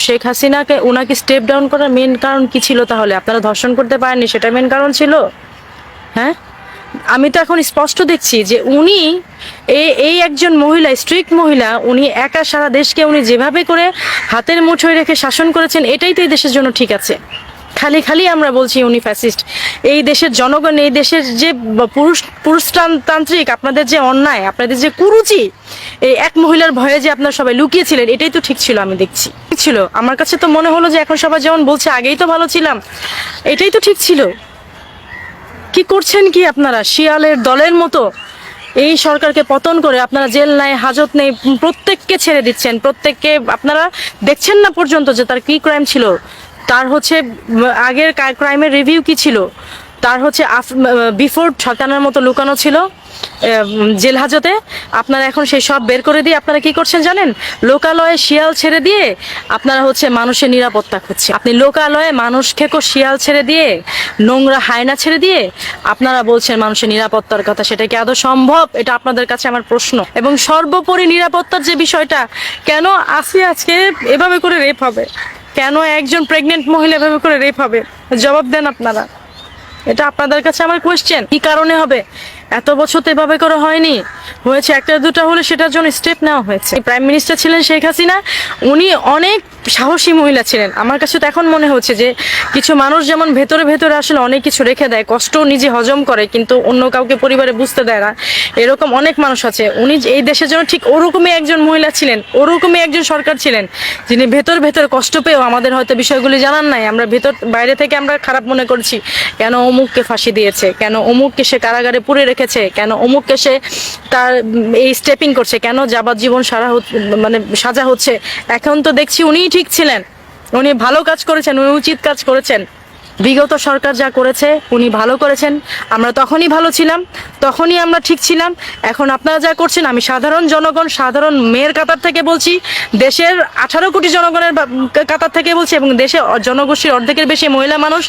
শেখ হাসিনাকে ওনাকে step down করার মেন কারণ কি ছিল? তাহলে আপনারা ধর্ষণ করতে পারেননি, সেটা মেন কারণ ছিল? হ্যাঁ, আমি তো এখন স্পষ্ট দেখছি যে উনি এই একজন মহিলা, স্ট্রিক্ট মহিলা, উনি একা সারা দেশকে উনি যেভাবে করে হাতের মুঠোয় রেখে শাসন করেছেন, এটাই তো এই দেশের জন্য ঠিক আছে। খালি খালি আমরা বলছি উনি ফ্যাসিস্ট। এই দেশের জনগণ, এই দেশের যে পুরুষতান্ত্রিক আপনাদের যে অন্যায়, আপনাদের যে কুরুচি, এই এক মহিলার ভয়ে যে আপনারা সবাই লুকিয়েছিলেন, এটাই তো ঠিক ছিল। আমি দেখছি ঠিক ছিল। আমার কাছে তো মনে হলো যে এখন সবাই যেমন বলছে আগেই তো ভালো ছিলাম, এটাই তো ঠিক ছিল। কি করছেন কি আপনারা? শিয়ালের দলের মতো এই সরকারকে পতন করে আপনারা জেল নাই, হাজত নেই, প্রত্যেককে ছেড়ে দিচ্ছেন। প্রত্যেককে আপনারা দেখছেন না পর্যন্ত যে তার কি ক্রাইম ছিল, তার হচ্ছে আগের ক্রাইমের রিভিউ কি ছিল, তার হচ্ছে বিফোর ঠকানোর মতো লুকানো ছিল জেল হাজতে। আপনারা এখন সেই সব বের করে দিয়ে আপনারা কি করছেন জানেন? লোকালয়ে শিয়াল ছেড়ে দিয়ে আপনারা হচ্ছে মানুষের নিরাপত্তা খুঁজছে। আপনি লোকালয়ে মানুষ খেকো শিয়াল ছেড়ে দিয়ে, নোংরা হায়না ছেড়ে দিয়ে আপনারা বলছেন মানুষের নিরাপত্তার কথা। সেটা কি আদৌ সম্ভব? এটা আপনাদের কাছে আমার প্রশ্ন। এবং সর্বোপরি নিরাপত্তার যে বিষয়টা, কেন আসিয়া আজকে এভাবে করে রেপ হবে? কেন একজন প্রেগনেন্ট মহিলা এভাবে করে রেপ হবে? জবাব দেন আপনারা। এটা আপনাদের কাছে আমার কোয়েশ্চেন। কি কারণে হবে? এত বছর তো এভাবে করে হয়নি, হয়েছে একটা দুটা হলে সেটার জন্য স্টেপ নেওয়া হয়েছে। প্রাইম মিনিস্টার ছিলেন শেখ হাসিনা, উনি অনেক সাহসী মহিলা ছিলেন। আমার কাছে তো এখন মনে হচ্ছে যে কিছু মানুষ যেমন ভেতরে ভেতরে আসলে অনেক কিছু রেখে দেয়, কষ্ট নিজে হজম করে কিন্তু অন্য কাউকে পরিবারে বুঝতে দেয় না, এরকম অনেক মানুষ আছে। উনি এই দেশের জন্য ঠিক ওরকমই একজন মহিলা ছিলেন, ওরকমই একজন সরকার ছিলেন, যিনি ভেতর ভেতর কষ্ট পেয়েও আমাদের হয়তো বিষয়গুলি জানান নাই। আমরা ভেতর বাইরে থেকে আমরা খারাপ মনে করছি, কেন অমুককে ফাঁসি দিয়েছে, কেন অমুককে সে কারাগারে পুরে রেখেছে, কেন অমুককে সে তার এই স্টেপিং করছে, কেন যাবজ্জীবন মানে সাজা হচ্ছে। এখন তো দেখছি উনিই ঠিক ছিলেন, উনি ভালো কাজ করেছেন, উনি উচিত কাজ করেছেন। বিগত সরকার যা করেছে উনি ভালো করেছেন। আমরা তখনই ভালো ছিলাম, তখনই আমরা ঠিক ছিলাম। এখন আপনারা যা করছেন, আমি সাধারণ জনগণ, সাধারণ মেয়ের কাতার থেকে বলছি, দেশের 18 কোটি জনগণের কাতার থেকে বলছি, এবং দেশে জনগোষ্ঠীর অর্ধেকের বেশি মহিলা মানুষ।